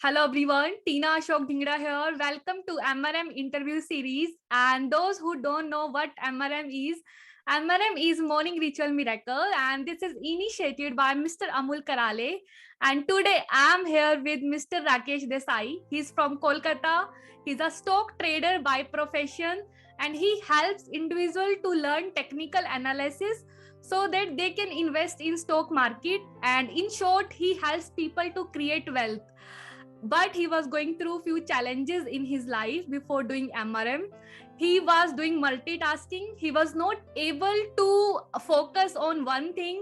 Hello everyone, Tina Ashok Dhingra here. Welcome to MRM interview series. And those who don't know what MRM is Morning Ritual Miracle, and this is initiated by Mr. Amul Karale. And today I'm here with Mr. Rakesh Desai. He's from Kolkata. He's a stock trader by profession, and he helps individuals to learn technical analysis so that they can invest in stock market. And in short, he helps people to create wealth, but he was going through few challenges in his life before doing MRM. He was doing multitasking. He was not able to focus on one thing,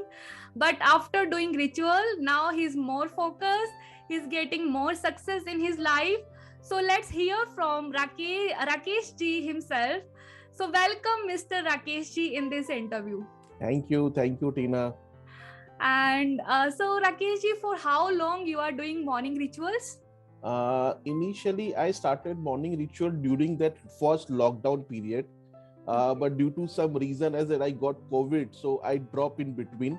but after doing ritual, now he's more focused. He's getting more success in his life. So let's hear from Rakesh ji himself. So welcome Mr. Rakesh ji in this interview. Thank you, Tina. And so Rakesh ji, for how long you are doing morning rituals? Initially, I started morning ritual during that first lockdown period, but due to some reason, as I got COVID, so I dropped in between.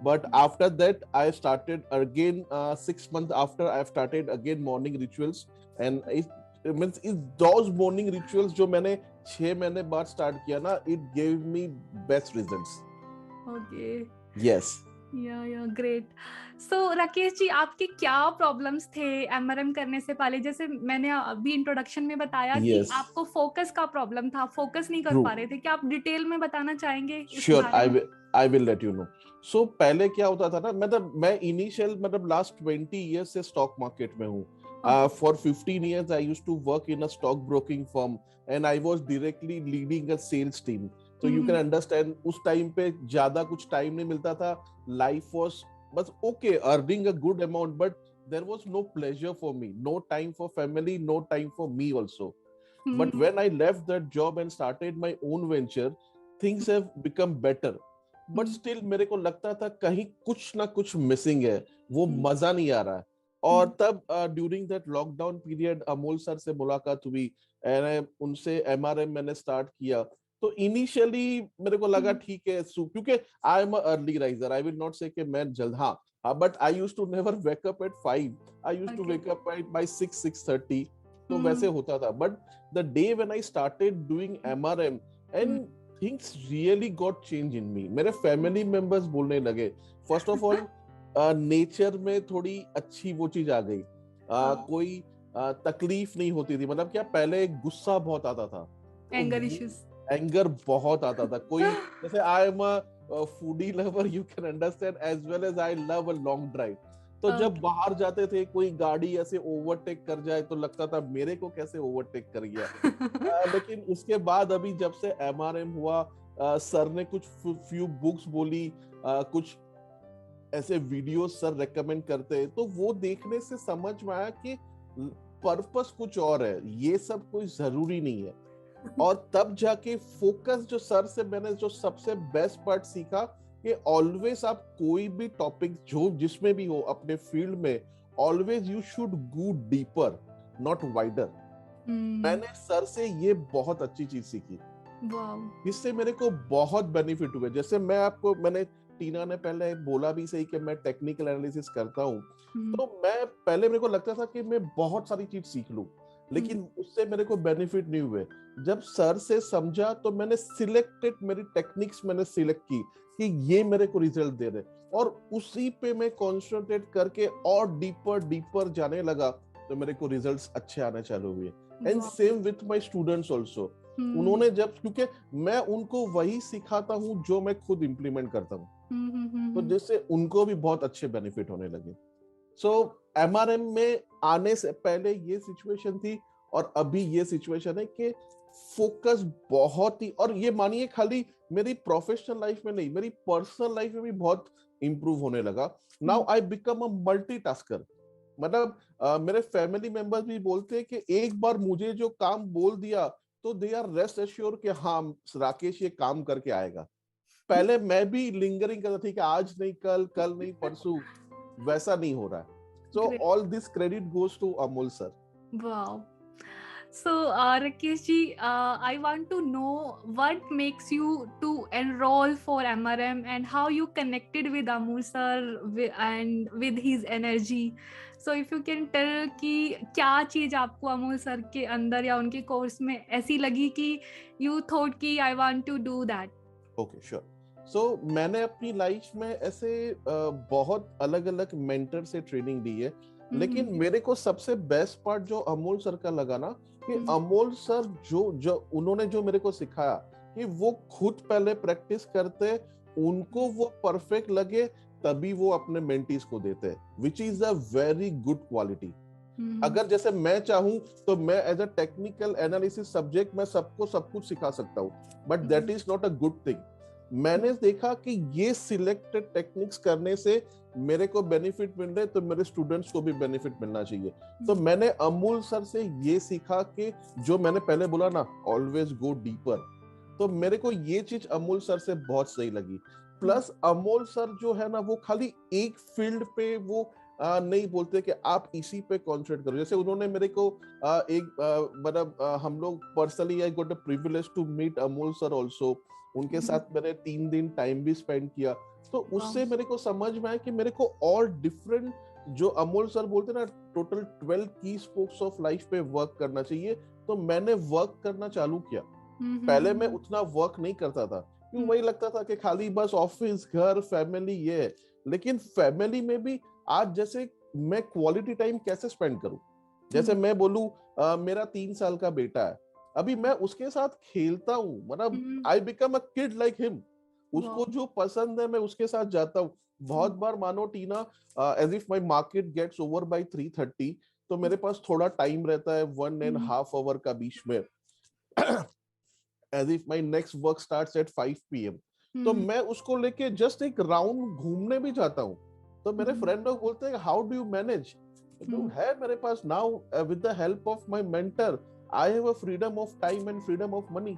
But after that, I started again. 6 months after, I started again morning rituals, and it means those morning rituals जो मैंने 6 महीने बाद start किया ना, it gave me best results. Okay. Yes. Yeah, great. So Rakesh ji, आपके क्या problems थे MRM करने से पहले? जैसे मैंने अभी इंट्रोडक्शन में बताया कि आपको फोकस का प्रॉब्लम था, फोकस नहीं कर पा रहे थे. क्या आप डिटेल में बताना चाहेंगे? Sure, I will let you know. So पहले क्या होता था ना, मतलब मैं इनिशियल मतलब लास्ट 20 years से स्टॉक मार्केट में हूँ. For 15 years I used to work in a stock broking firm and I was directly leading a sales team. So you can understand उस टाइम पे ज्यादा कुछ टाइम नहीं मिलता था. Life was बस okay, earning a good amount, but there was no pleasure for me, no time for family, no time for me also. But when I left that job and started my own venture, things have become better. But still मेरे को लगता था कहीं कुछ ना कुछ missing है, वो मजा नहीं आ रहा है. और तब during that lockdown period Amol sir से मुलाकात हुई एंड उनसे एमआरएम मैंने स्टार्ट किया. तो इनिशियली मेरे को लगा ठीक है, क्योंकि I am early riser. I will not say कि मैं जल्द, हाँ, but I used to never wake up at 5. I used to wake up by 6:30. तो वैसे होता था. But the day when I started doing MRM and things really got change in me. मेरे family members बोलने लगे. First of all nature में थोड़ी अच्छी वो चीज आ गई. कोई तकलीफ नहीं होती थी. मतलब क्या, पहले गुस्सा बहुत आता था, एंगर बहुत आता था. कोई जैसे I am a foodie lover, you can understand, as well as I love a long drive. तो जब बाहर जाते थे, कोई गाड़ी ऐसे ओवरटेक कर जाए तो लगता था मेरे को कैसे ओवरटेक कर गया. लेकिन उसके बाद अभी जब से एमआरएम हुआ, सर ने कुछ फ्यू बुक्स बोली, कुछ ऐसे वीडियोस सर रेकमेंड करते हैं, तो वो देखने से समझ में आया कि पर्पस कुछ और है, ये सब कोई जरूरी नहीं है. और तब जाके फोकस जो सर से मैंने जो सबसे बेस्ट पार्ट सीखा कि ऑलवेज आप कोई भी टॉपिक जो जिसमें भी हो अपने फील्ड में, always you should go deeper, not wider. मैंने सर से ये बहुत अच्छी चीज सीखी. इससे मेरे को बहुत बेनिफिट हुए. जैसे मैंने टीना ने पहले बोला भी सही कि मैं टेक्निकल एनालिसिस करता हूँ. तो मैं पहले मेरे को लगता था कि मैं बहुत सारी चीज सीख लूं, लेकिन उससे मेरे को बेनिफिट नहीं हुए. जब सर से समझा तो मैंने सिलेक्टेड, मेरी टेक्निक्स मैंने सिलेक्ट की कि ये मेरे को रिजल्ट दे रहे, और उसी पे मैं कॉन्सेंट्रेट करके और डीपर जाने लगा, तो मेरे को रिजल्ट्स अच्छे आने चालू हुए. And same with my students also. उन्होंने जब, क्योंकि मैं उनको वही सिखाता हूँ जो मैं खुद इंप्लीमेंट करता हूँ, तो जिससे उनको भी बहुत अच्छे बेनिफिट होने लगे. सो एमआरएम में आने से पहले ये सिचुएशन थी और अभी ये सिचुएशन है कि फोकस बहुत ही, और ये मानिए खाली मेरी प्रोफेशनल लाइफ में नहीं, मेरी पर्सनल लाइफ में भी बहुत इंप्रूव होने लगा. Now I become a multitasker. मतलब मेरे फैमिली मेंबर्स भी बोलते हैं कि एक बार मुझे जो काम बोल दिया तो दे आर रेस्ट एश्योर कि हाँ राकेश ये काम करके आएगा. पहले मैं भी लिंगरिंग करता था कि आज नहीं कल नहीं परसों, वैसा नहीं हो रहा है. So all this credit goes to Amol sir. Wow. So, Rakesh ji, I want to know what makes you to enroll for MRM and how you connected with Amul sir and with his energy. So, if you can tell कि क्या चीज आपको Amul sir के अंदर या उनके course में ऐसी लगी कि you thought कि I want to do that. Okay sure. So मैंने अपनी लाइफ में ऐसे बहुत अलग अलग मेंटर से ट्रेनिंग ली है, लेकिन मेरे को सबसे बेस्ट पार्ट जो अमोल सर का लगा ना, कि अमोल सर जो उन्होंने जो मेरे को सिखाया कि वो खुद पहले प्रैक्टिस करते, उनको वो परफेक्ट लगे तभी वो अपने मेंटीज को देते हैं, which is a very good quality. अगर जैसे मैं चाहूं तो मैं as a technical analysis subject मैं सबको सब कुछ सिखा सकता हूं, but that is not a good thing. मैंने देखा कि ये सिलेक्टेड टेक्निक्स करने से मेरे को बेनिफिट मिल रहे, तो मेरे स्टूडेंट्स को भी बेनिफिट मिलना चाहिए। तो मैंने अमूल सर से ये सीखा कि जो मैंने पहले बोला ना, ऑलवेज गो डीपर, तो मेरे को ये चीज अमूल सर से बहुत सही लगी। प्लस अमोल सर जो है ना, वो खाली एक फील्ड पे वो नहीं बोलते कि आप इसी पे कॉन्सेंट्रेट करो। जैसे उन्होंने मेरे को मतलब हम लोग personally I got a privilege to meet Amol sir also, उनके साथ मैंने 3 दिन टाइम भी स्पेंड किया, तो उससे मेरे को समझ में आया कि मेरे को और डिफरेंट जो अमोल सर बोलते ना, टोटल 12 की स्पोक्स ऑफ लाइफ पे वर्क करना चाहिए। तो मैंने वर्क करना चालू किया। पहले मैं उतना वर्क नहीं करता था, क्यों वही लगता था कि खाली बस ऑफिस घर फैमिली ये है, लेकिन फैमिली में भी आज जैसे मैं क्वालिटी टाइम कैसे स्पेंड करूं। जैसे मैं बोलूं मेरा 3 साल का बेटा है, अभी मैं उसके साथ खेलता हूं, मतलब I become a kid like him. उसको जो पसंद है मैं उसके साथ जाता हूं। बहुत बार मानो टीना, as if my market gets over by 3:30, तो मेरे पास थोड़ा टाइम रहता है 1.5 आवर का बीच में, as if my next work starts at 5 PM, तो मैं उसको लेके जस्ट एक राउंड घूमने भी जाता हूँ। तो मेरे फ्रेंड लोग बोलते हैं हाउ डू यू मैनेज, तो है मेरे पास now with the help of my mentor I have a freedom of time and freedom of money,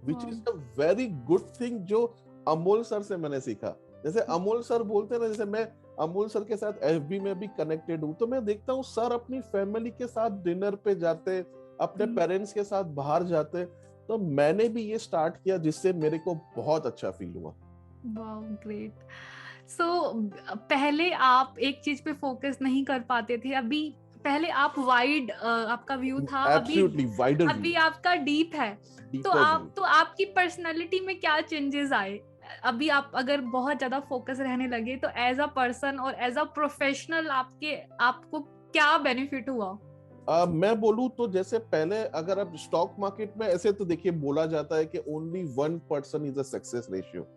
which is a very good thing जो अमोल सर से मैंने सीखा। जैसे अमोल सर बोलते हैं ना, जैसे मैं अमोल सर के साथ एफबी में भी कनेक्टेड हूँ, तो मैं देखता हूँ सर अपनी फैमिली के साथ डिनर पे जाते, अपने पेरेंट्स के साथ बाहर जाते, तो मैंने भी ये स्टार्ट किया, जिससे मेरे को बहुत अच्छा फील हुआ। Wow great. सो पहले आप एक चीज पे फोकस नहीं कर पाते थे, अभी पहले आप वाइड आपका व्यू था, एब्सोल्युटली वाइडर अभी व्यू, आपका डीप है। तो आपकी पर्सनालिटी में क्या चेंजेस आए अभी? आप अगर बहुत ज्यादा फोकस रहने लगे तो एज अ पर्सन और एज अ प्रोफेशनल आपको क्या बेनिफिट हुआ? मैं बोलूं तो जैसे पहले अगर आप स्टॉक मार्केट में, ऐसे तो देखिए बोला जाता है कि only 1% is a success ratio,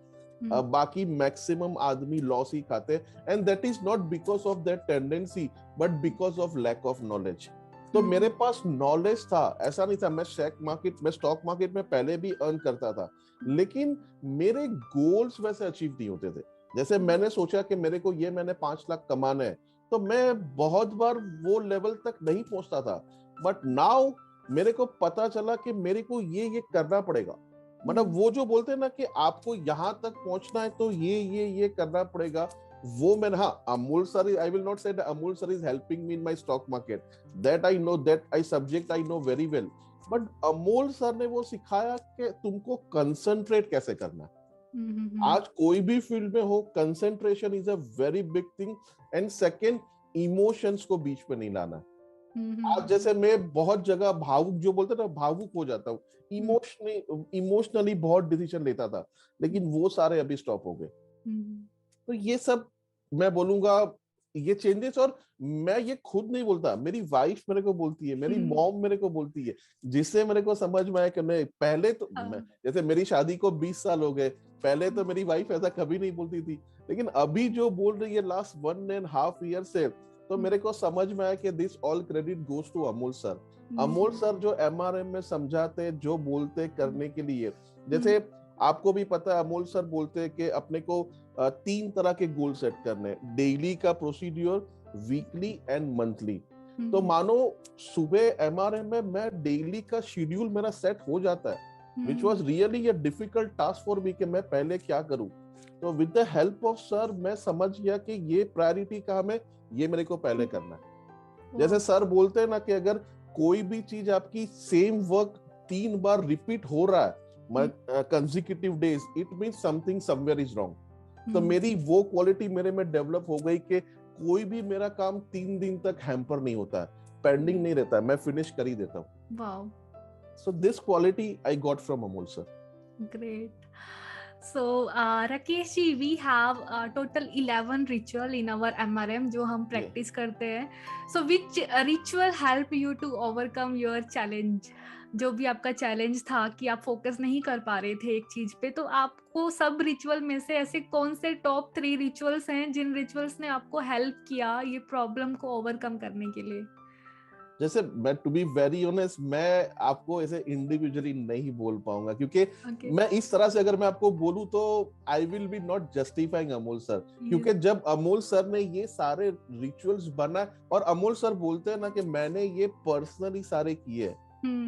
बाकी मैक्सिमम आदमी लॉस ही खाते हैं, and that is not because of that tendency but because of lack of knowledge. तो मेरे पास नॉलेज था, ऐसा नहीं था, मैं स्टॉक मार्केट में पहले भी अर्न करता था, लेकिन मेरे गोल्स वैसे अचीव नहीं होते थे। जैसे मैंने सोचा कि मेरे को ये मैंने 5 लाख कमाना है, तो मैं बहुत बार वो लेवल तक नहीं पहुंचता था, बट नाउ मेरे को पता चला कि मेरे को ये करना पड़ेगा। मतलब वो जो बोलते हैं ना कि आपको यहाँ तक पहुंचना है तो ये करना पड़ेगा, वो मैंने, हाँ Amul sir, I will not say Amul sir is helping me in my stock market, that I know, that I subject I know very well, but Amul sir ने वो सिखाया कि तुमको कंसंट्रेट कैसे करना है। आज कोई भी फील्ड में हो, concentration is a very big thing, and second, emotions को बीच में नहीं लाना। आज जैसे मैं बहुत जगह भावुक, जो बोलते ना, भावुक हो जाता हूँ, इमोशनली बहुत डिसीजन लेता था, लेकिन वो सारे अभी स्टॉप हो गए। तो ये सब मैं बोलूंगा, ये चेंजेस, और मैं ये खुद नहीं बोलता, मेरी वाइफ मेरे को बोलती है, मेरी मॉम मेरे को बोलती है, जिससे मेरे को समझ में आया कि मैं पहले तो जैसे मेरी शादी को 20 साल हो गए, पहले तो मेरी वाइफ ऐसा कभी नहीं बोलती थी, लेकिन अभी जो बोल रही है लास्ट 1.5 ईयर से, तो मेरे को समझ में आया कि this all credit goes to Amol sir. Amol sir जो एमआरएम में समझाते, जो बोलते करने के लिए, जैसे आपको भी पता है अमोल सर बोलते हैं कि अपने को 3 तरह के गोल सेट करने, डेली का प्रोसीड्यूर, वीकली एंड मंथली। तो मानो सुबह एमआरएम में मैं डेली का शेड्यूल मेरा सेट हो जाता है, which was really a difficult task for me कि मैं पहले क्या करूं। तो with the help of sir मैं समझ गया कि ये प्रायोरिटी काम है, ये मेरे को पहले करना है। जैसे सर बोलते हैं ना कि अगर कोई भी चीज आपकी सेम वर्क 3 बार रिपीट हो रहा है consecutive days, it means something somewhere is wrong. तो मेरी वो क्वालिटी मेरे में डेवलप हो गई कि कोई भी मेरा काम 3 दिन तक हैम्पर नहीं होता है, पेंडिंग नहीं रहता है, मैं फिनिश कर ही देता हूँ। Wow, so this quality I got from Amol sir. great. So, Rakesh ji, we have total 11 ritual in our MRM जो हम practice करते हैं. So, which ritual help you to overcome your challenge? जो भी आपका चैलेंज था कि आप फोकस नहीं कर पा रहे थे एक चीज पे, तो आपको सब रिचुअल में से ऐसे कौन से टॉप 3 रिचुअल्स हैं जिन रिचुअल्स ने आपको हेल्प किया ये प्रॉब्लम को ओवरकम करने के लिए? जैसे मैं टू बी वेरी ऑनेस्ट, मैं आपको ऐसे इंडिविजुअली नहीं बोल पाऊंगा, क्योंकि मैं इस तरह से अगर मैं आपको बोलूं तो I will be not justifying Amol sir, क्योंकि जब अमोल सर ने ये सारे रिचुअल्स बना और अमोल सर बोलते हैं ना कि मैंने ये पर्सनली सारे किए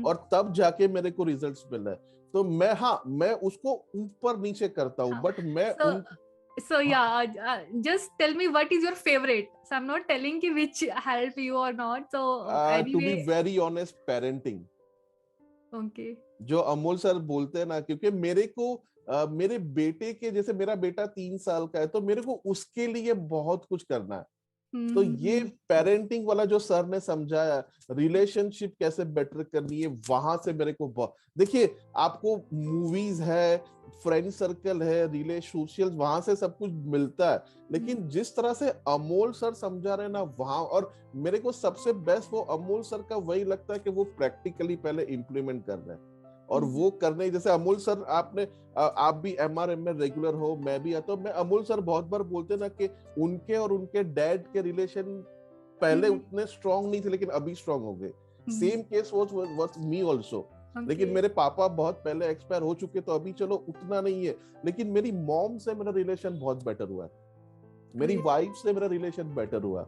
और तब जाके मेरे को रिजल्ट्स मिल रहे हैं, तो मैं उसको ऊपर नीचे करता हूँ, बट मैं So yeah, just tell me what is your favorite. So I'm not telling you which help you or not. So to be anyway, very honest, parenting. Okay. जो अमोल सर बोलते हैं ना, क्योंकि मेरे को मेरे बेटे के, जैसे मेरा बेटा 3 साल का है, तो मेरे को उसके लिए बहुत कुछ करना है। तो ये पेरेंटिंग वाला जो सर ने समझाया, रिलेशनशिप कैसे बेटर करनी है, वहां से मेरे को बहुत, देखिए आपको मूवीज है, फ्रेंड सर्कल है, रिलेशनशिप, वहां से सब कुछ मिलता है, लेकिन जिस तरह से अमोल सर समझा रहे ना वहां, और मेरे को सबसे बेस्ट वो अमोल सर का वही लगता है कि वो प्रैक्टिकली पहले इम्प्लीमेंट कर रहे हैं, और वो करने, जैसे अमोल सर, आप भी एमआरएम में रेगुलर हो, मैं भी आता हूँ, मैं अमोल सर बहुत बार बोलते ना कि उनके और उनके डैड के रिलेशन पहले उतने स्ट्रांग नहीं थे, लेकिन अभी स्ट्रांग हो गए। Same case was me also, लेकिन मेरे पापा बहुत पहले एक्सपायर हो चुके, तो अभी चलो उतना नहीं है, लेकिन मेरी मॉम से मेरा रिलेशन बहुत बेटर हुआ है, मेरी वाइफ से मेरा रिलेशन बेटर हुआ।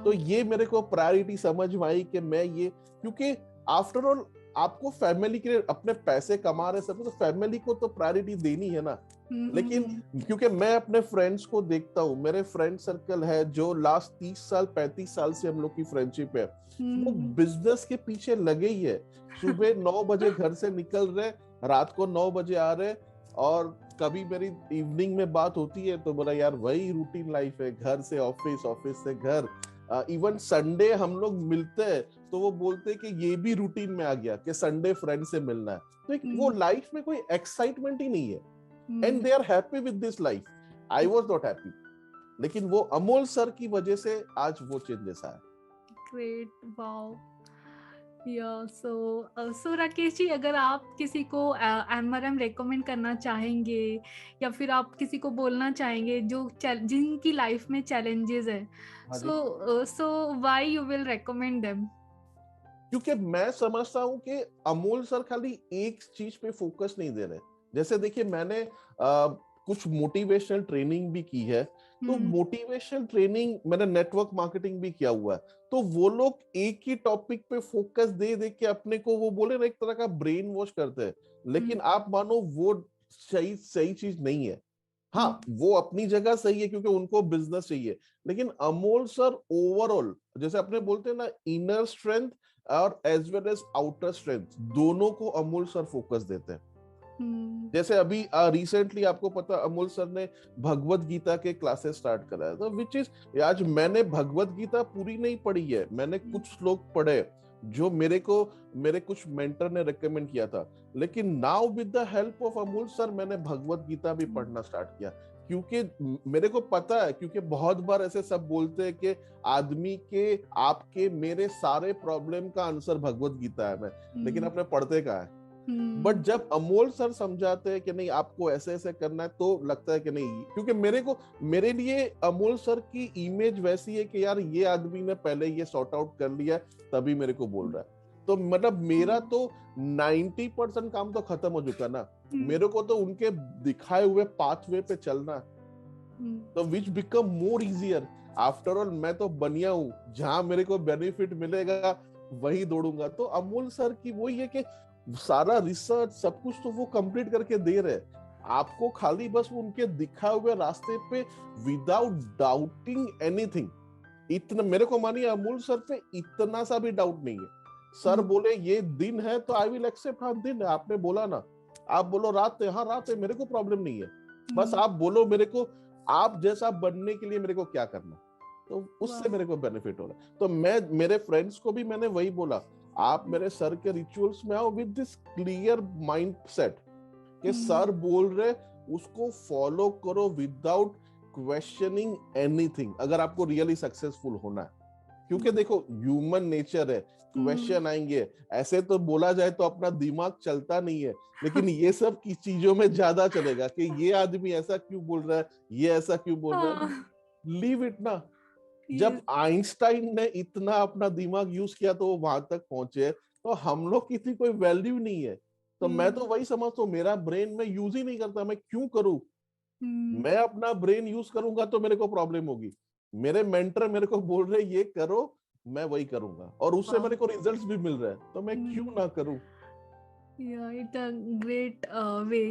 तो ये मेरे को प्रायोरिटी समझ में आई कि मैं ये, क्योंकि आफ्टर ऑल आपको फैमिली के लिए अपने पैसे कमा रहे सब, तो फैमिली को तो प्रायोरिटी देनी है ना। लेकिन क्योंकि मैं अपने फ्रेंड्स को देखता हूँ, मेरे फ्रेंड सर्कल है जो लास्ट 30 साल 35 साल से हम लोग की फ्रेंडशिप है, वो बिजनेस के पीछे लगे ही है। सुबह 9 बजे घर से निकल रहे, रात को 9 बजे आ रहे, और कभी मेरी इवनिंग में बात होती है तो बोला यार वही रूटीन लाइफ है, घर से ऑफिस, ऑफिस से घर, इवन संडे हम लोग मिलते हैं तो वो बोलते हैं कि ये भी रूटीन में आ गया कि संडे फ्रेंड से मिलना है, तो वो लाइफ में कोई एक्साइटमेंट ही नहीं है, and they are happy with this life. I was not happy, लेकिन वो अमोल सर की वजह से आज वो चेंजेस आया। ग्रेट, वाओ, या सो राकेश जी, अगर आप किसी को एमआरएम रेकमेंड करना चाहेंगे या फिर आप किसी को बोलना चाहेंगे जो जिनकी लाइफ में चैलेंजेस है, so why you will recommend them? क्योंकि मैं समझता हूं कि अमोल सर खाली एक चीज पे फोकस नहीं दे रहे। जैसे देखिए, मैंने कुछ मोटिवेशनल ट्रेनिंग भी की है, तो मोटिवेशनल ट्रेनिंग, मैंने नेटवर्क मार्केटिंग भी किया हुआ है, तो वो लोग एक ही टॉपिक पे फोकस दे दे के अपने को, वो बोले ना, एक तरह का ब्रेन वॉश करते हैं, लेकिन आप मानो वो सही चीज नहीं है। हाँ, वो अपनी जगह सही है क्योंकि उनको बिजनेस चाहिए, लेकिन अमोल सर ओवरऑल, जैसे अपने बोलते हैं ना, इनर स्ट्रेंथ और as well as outer strength, दोनों को अमोल सर फोकस देते हैं। जैसे अभी रिसेंटली आपको पता, अमोल सर ने भगवत गीता के क्लासेस स्टार्ट कराया, तो विच इज, आज मैंने भगवत गीता पूरी नहीं पढ़ी है, मैंने कुछ श्लोक पढ़े जो मेरे कुछ मेंटर ने रेकमेंड किया था, लेकिन now with the help of Amol sir मैंने भगवत गीता भी पढ़ना स्टार्ट किया, क्योंकि मेरे को पता है, क्योंकि बहुत बार ऐसे सब बोलते हैं कि आदमी के, आपके, मेरे सारे प्रॉब्लम का आंसर भगवत गीता है, लेकिन अपने पढ़ते कहाँ है। बट जब अमोल सर समझाते हैं कि नहीं आपको ऐसे ऐसे करना है, तो लगता है कि नहीं, क्योंकि मेरे लिए अमोल सर की इमेज वैसी है कि यार ये आदमी ने पहले ये सॉर्ट आउट कर लिया तभी मेरे को बोल रहा है, तो मतलब मेरा तो 90% काम तो खत्म हो चुका ना, मेरे को तो उनके दिखाए हुए पाथवे पे चलना, तो विच become more easier. After all मैं तो बनिया हूं, जहां मेरे को बेनिफिट मिलेगा वही दौड़ूंगा। तो अमोल सर की वही है कि सारा रिसर्च सब कुछ तो वो कंप्लीट करके दे रहे, आपको खाली बस उनके दिखाए हुए रास्ते पे विदाउट डाउटिंग एनीथिंग, इतना मेरे को मानिए अमोल सर पे इतना सा भी डाउट नहीं है, सर बोले ये दिन है तो आई विल एक्सेप्ट, हाँ दिन है, आपने बोला ना। आप बोलो रात है, हाँ रात है, मेरे को प्रॉब्लम नहीं है, बस आप बोलो मेरे को आप जैसा बनने के लिए मेरे को क्या करना, तो उससे मेरे को बेनिफिट हो रहा है। तो मैं मेरे फ्रेंड्स को भी मैंने वही बोला, आप मेरे सर के रिचुअल्स में आओ with this clear mind set कि सर बोल रहे उसको फॉलो करो विदाउट क्वेश्चनिंग एनीथिंग, अगर आपको रियली सक्सेसफुल होना है। क्योंकि देखो ह्यूमन नेचर है, क्वेश्चन आएंगे, ऐसे तो बोला जाए तो अपना दिमाग चलता नहीं है, लेकिन ये सब की चीजों में ज्यादा चलेगा कि ये आदमी ऐसा क्यों बोल रहा है, ये ऐसा क्यों बोल रहा है, लीव इट ना। जब आइंस्टाइन ने इतना अपना दिमाग यूज किया तो वो वहां तक पहुंचे, तो हम लोग की थी कोई वैल्यू नहीं है। तो मैं तो वही समझता हूँ, मेरा ब्रेन में यूज ही नहीं करता, मैं क्यों करूं? मैं अपना ब्रेन यूज करूंगा तो मेरे को प्रॉब्लम होगी। मेरे मेंटर मेरे को बोल रहे ये करो, मैं वही करूंगा, और उससे मेरे को रिजल्ट्स भी मिल रहे हैं, तो मैं क्यों ना करूं? इट्स अ ग्रेट वे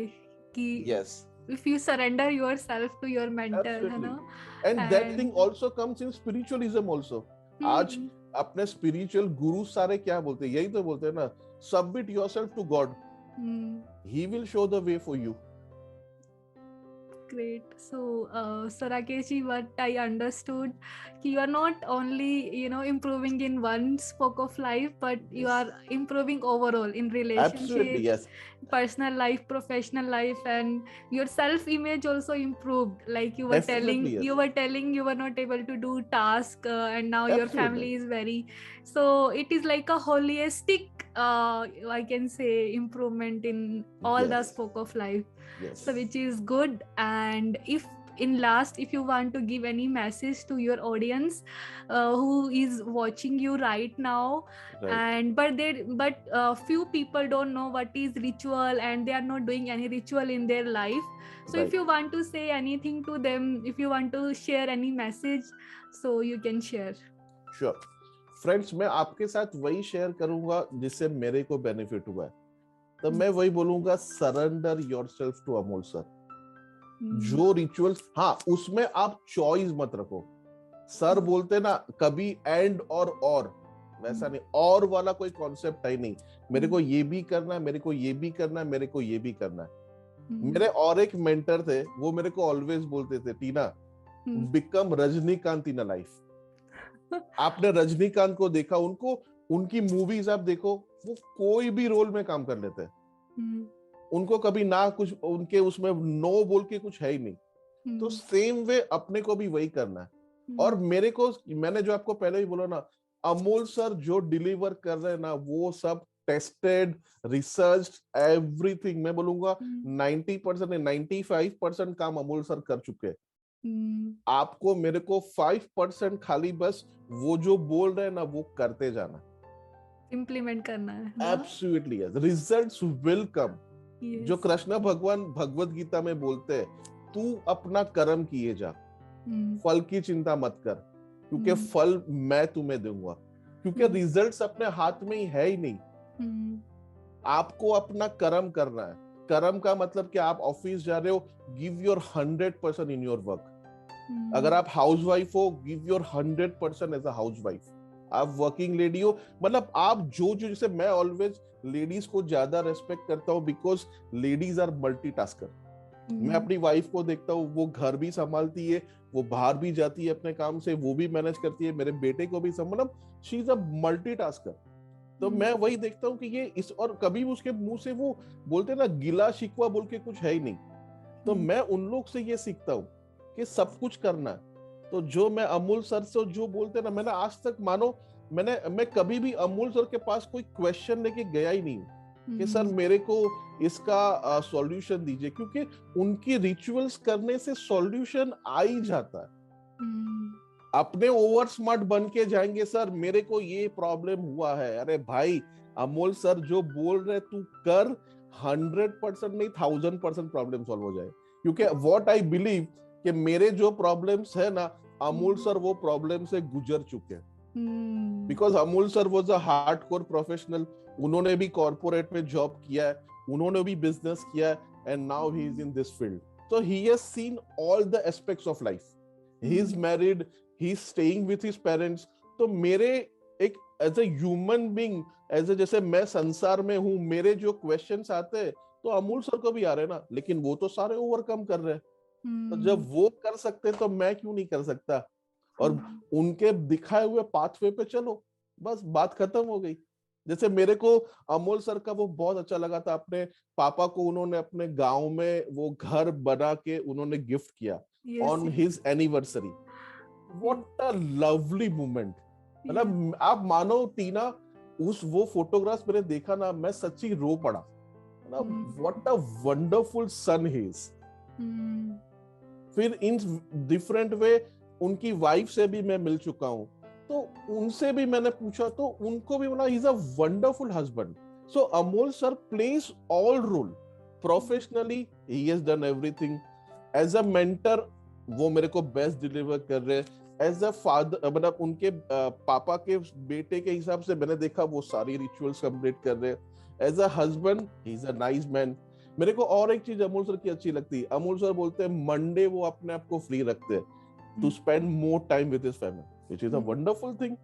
कि yes, if you surrender yourself to your mentor, है ना? And that thing also comes in spiritualism also. आज अपने स्पिरिचुअल गुरु सारे क्या बोलते हैं, यही तो बोलते हैं ना, submit yourself to God, he will show the way for you. Great. So, so Rakeshji, what I understood, you are not only improving in one spoke of life, but you are improving overall in relationships, absolutely, yes, personal life, professional life, and your self-image also improved. Like you were definitely, yes. telling you were not able to do task, and now your Absolutely. family is very. So it is like a holistic, I can say, improvement in all the spoke of life. Yes. So which is good. And if you want to give any message to your audience who is watching you right now, right, and but few people don't know what is ritual and they are not doing any ritual in their life, so right, if you want to say anything to them, if you want to share any message, so you can share. Sure. Friends, मैं आपके साथ वही share करूंगा जिससे मेरे को benefit हुआ है। तो मैं वही बोलूंगा, surrender yourself to Amol sir. जो रिचुअल्स, हाँ उसमें आप चॉइस मत रखो। सर बोलते ना कभी एंड और वैसा नहीं, और वाला कोई कॉन्सेप्ट है नहीं। मेरे को ये भी करना है, मेरे को ये भी करना है, मेरे को ये भी करना है। मेरे और एक मेंटर थे, वो मेरे को ऑलवेज बोलते थे, टीना बिकम रजनीकांत इन लाइफ। आपने रजनीकांत को देखा, उनकी मूवीज आप देखो, वो कोई भी रोल में काम कर लेते हैं। उनको कभी ना कुछ, उनके उसमें नो बोल के कुछ है ही नहीं। तो सेम वे अपने को भी वही करना है। और मैंने जो आपको पहले ही बोला ना, अमोल सर जो डिलीवर कर रहे हैं ना, वो सब टेस्टेड, रिसर्च्ड, एवरीथिंग। मैं बोलूंगा 90% 95% काम अमोल सर कर चुके हैं। आपको मेरे को 5% खाली बस वो जो बोल रहे हैं ना, वो करते जाना, इम्प्लीमेंट करना है। Absolutely yes, results will come. जो कृष्ण भगवान भगवत गीता में बोलते हैं, तू अपना कर्म किए जा, फल की चिंता मत कर, क्योंकि फल मैं तुम्हें दूंगा। क्योंकि रिजल्ट्स अपने हाथ में ही है ही नहीं। आपको अपना कर्म करना है। कर्म का मतलब कि आप ऑफिस जा रहे हो, give your 100% in your work. अगर आप हाउसवाइफ हो, give your 100% as a housewife. आप वर्किंग लेडी हो, मतलब आप जो जैसे मैं ऑलवेज लेडीज को ज्यादा रेस्पेक्ट करता हूँ, बिकॉज लेडीज आर मल्टीटास्कर। मैं अपनी वाइफ को देखता हूँ, वो घर भी संभालती है, वो बाहर भी जाती है अपने काम से, वो भी मैनेज करती है, मेरे बेटे को भी मतलब शी इज अ मल्टीटास्कर। तो मैं वही देखता हूँ कि ये इस, और कभी उसके मुंह से वो बोलते ना गिला शिकवा बोल के कुछ है ही नहीं। तो मैं उन लोग से ये सीखता हूँ कि सब कुछ करना है। तो जो मैं अमूल सर से जो बोलते ना, मैंने आज तक मानो मैं कभी भी अमूल सर के पास कोई क्वेश्चन लेके गया ही नहीं कि सर मेरे को इसका सॉल्यूशन दीजिए, क्योंकि उनकी रिचुअल्स करने से सॉल्यूशन आ ही जाता है। अपने ओवर स्मार्ट बन के जाएंगे, सर मेरे को ये प्रॉब्लम हुआ है, अरे भाई अमोल सर जो बोल रहे तू कर, 100% नहीं 1000% प्रॉब्लम सॉल्व हो जाए। क्योंकि व्हाट आई बिलीव कि मेरे जो प्रॉब्लम्स है ना, अमोल सर वो प्रॉब्लम से गुजर चुके हैं। Because Amol sir was a hardcore professional. उन्होंने भी कॉर्पोरेट में जॉब किया है, उन्होंने भी बिजनेस किया है, and now he is in this field. So he has seen all the aspects of life. He is married, he is staying with his parents. तो मेरे एक as a human being, as a जैसे मैं संसार में हूँ, मेरे जो क्वेश्चंस आते हैं तो अमूल सर को भी आ रहे हैं ना, लेकिन वो तो सारे ओवरकम कर रहे हैं। तो जब वो कर सकते हैं तो मैं क्यों नहीं कर सकता? और उनके दिखाए हुए पाथवे पे चलो, बस बात खत्म हो गई। जैसे मेरे को अमोल सर का वो बहुत अच्छा लगा था, अपने पापा को उन्होंने अपने गांव में वो घर बना के उन्होंने गिफ्ट किया on his anniversary. What a lovely moment. मतलब आप मानो टीना, वो फोटोग्राफ्स मैंने देखा ना, मैं सच्ची रो पड़ा। What a wonderful son he is. फिर इन डिफरेंट वे उनकी वाइफ से भी मैं मिल चुका हूँ, तो उनसे भी मैंने पूछा तो उनको भी बोला, he is a wonderful husband. So Amol sir plays all role. Professionally he has done everything. As a mentor वो मेरे को बेस्ट डिलीवर कर रहे हैं। एज अ फादर, मतलब उनके पापा के बेटे के हिसाब से मैंने देखा वो सारी रिचुअल्स कंप्लीट कर रहे हैं। As a husband he is a nice man. मेरे को और एक चीज अमोल सर की अच्छी लगती है, अमोल सर बोलते हैं मंडे वो अपने आप को फ्री रखते हैं to spend more time with his family, which is a wonderful thing.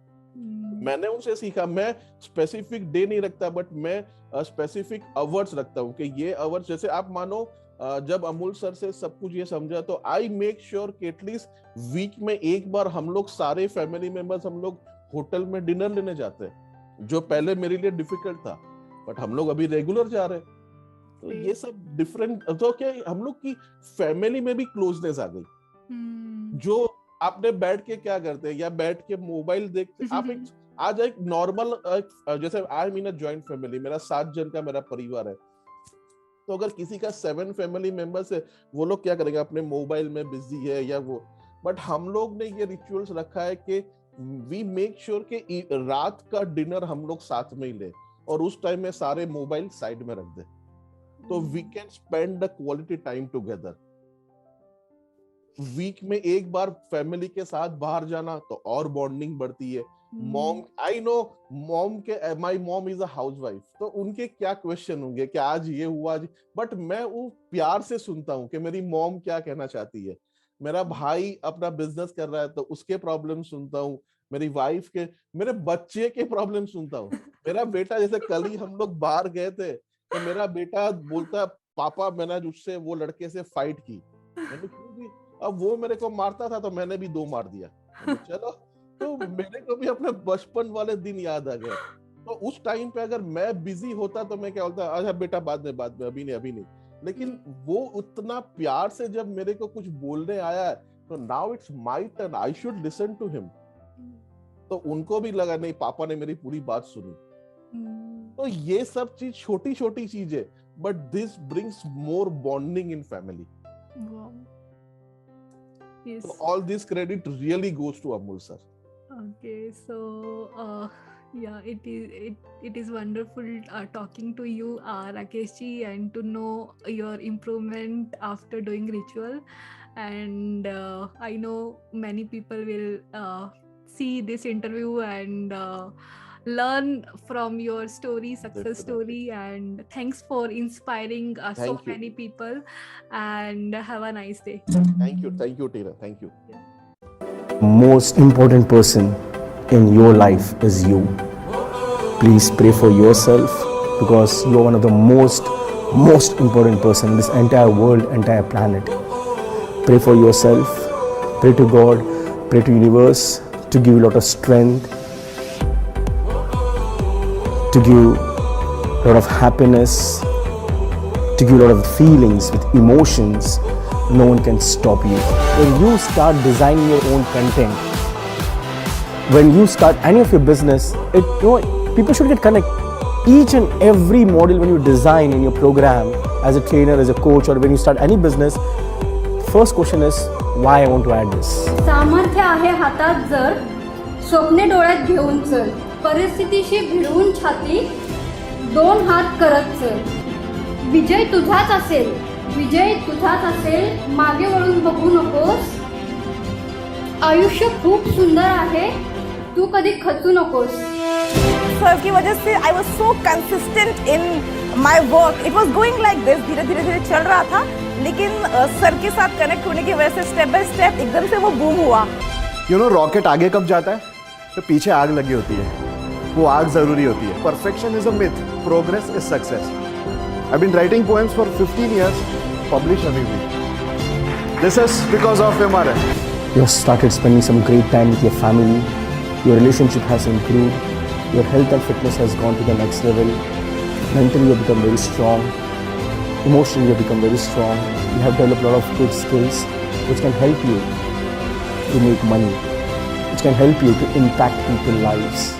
मैंने उनसे सीखा, मैं स्पेसिफिक डे नहीं रखता, बट मैं स्पेसिफिक आवर्स रखता हूँ कि ये आवर्स, जैसे आप मानो जब अमोल सर से सब कुछ ये समझा तो आई मेक श्योर कि एटलीस्ट वीक में एक बार हम लोग सारे फैमिली मेंबर्स हम लोग होटल में डिनर लेने जाते हैं, जो पहले मेरे लिए डिफिकल्ट था, बट हम लोग अभी रेगुलर जा रहे हैं। तो ये सब डिफरेंट, तो क्या हम लोग की फैमिली में भी क्लोजनेस आ गई। जो आपने बैठ के क्या करते हैं, या बैठ के मोबाइल देखते, आप एक आज एक नॉर्मल, जैसे I mean a joint family, मेरा 7 जन का मेरा परिवार है, तो अगर किसी का 7 फैमिली मेंबर्स है, वो लोग क्या करेंगे, अपने मोबाइल में बिजी है या वो, बट हम लोग ने ये रिचुअल्स रखा है कि वी मेक श्योर कि रात का डिनर हम लोग साथ में ही ले, और उस टाइम में सारे मोबाइल साइड में रख दे, तो we can spend the quality time together. Week में एक बार फैमिली के साथ बाहर जाना तो और बॉन्डिंग बढ़ती है। मॉम, आई नो मॉम के, my mom is a housewife, तो उनके क्या क्वेश्चन होंगे कि आज ये हुआ, बट मैं वो प्यार से सुनता हूँ कि मेरी मॉम क्या कहना चाहती है। मेरा भाई अपना बिजनेस कर रहा है तो उसके प्रॉब्लम सुनता हूँ, मेरी वाइफ के, मेरे बच्चे के प्रॉब्लम सुनता हूँ। मेरा बेटा, जैसे कल ही हम लोग बाहर गए थे, तो मेरा बेटा बोलता, पापा मैंने उससे, वो लड़के से फाइट की। मैंने क्यों की? अब वो मेरे को मारता था तो मैंने भी 2 मार दिया। चलो, तो मेरे को भी अपने बचपन वाले दिन याद आ गए। तो उस टाइम पे अगर मैं बिजी होता तो मैं क्या बोलता, अच्छा बेटा बाद में, अभी नहीं। लेकिन वो उतना प्यार से जब मेरे को कुछ बोलने आया, तो now it's my turn, I should listen to him. तो उनको भी लगा नहीं, पापा ने मेरी पूरी बात सुनी। तो ये सब चीज छोटी छोटी चीजें, but this brings more bonding in family. Yes. So all this credit really goes to Amol sir. Okay, so yeah, it is wonderful talking to you, Rakesh ji, and to know your improvement after doing ritual. And I know many people will see this interview and learn from your story, success story, and thanks for inspiring so many people, and have a nice day. Thank you Tina, thank you. Most important person in your life is you. Please pray for yourself, because you are one of the most important person in this entire world, entire planet. Pray for yourself, pray to God, pray to universe to give you a lot of strength, to give you a lot of happiness, to give you a lot of feelings with emotions. No one can stop you. When you start designing your own content, when you start any of your business, people should get connected. Each and every model when you design in your program, as a trainer, as a coach, or when you start any business, first question is, why I want to add this. सामर्थ्य आहे हातात जर, स्वप्ने डोळ्यात घेऊन चल, परिस्थितीशी भिडवून छाती 2 हात करत चल. विजय तुझाच असेल, विजय तुझाच असेल, मागे वळून बघू नकोस. आयुष्य खूप सुंदर आहे, तू कधी खचू नकोस. सर की वजह से I was so consistent in my work. It was going like this, धीरे धीरे चल रहा था, लेकिन सर के साथ कनेक्ट होने की वजह से स्टेप बाय स्टेप एकदम से वो बूम हुआ. रॉकेट आगे कब जाता है तो पीछे आग लगी होती है. वो आग जरूरी होती है. Perfection is a myth. Progress is success. I've been writing poems for 15 years. Publish every week. This is because of MRM. You have started spending some great time with your family. Your relationship has improved. Your health and fitness has gone to the next level. Mentally, you have become very strong. Emotionally, you have become very strong. You have developed a lot of good skills which can help you to make money, which can help you to impact people's lives.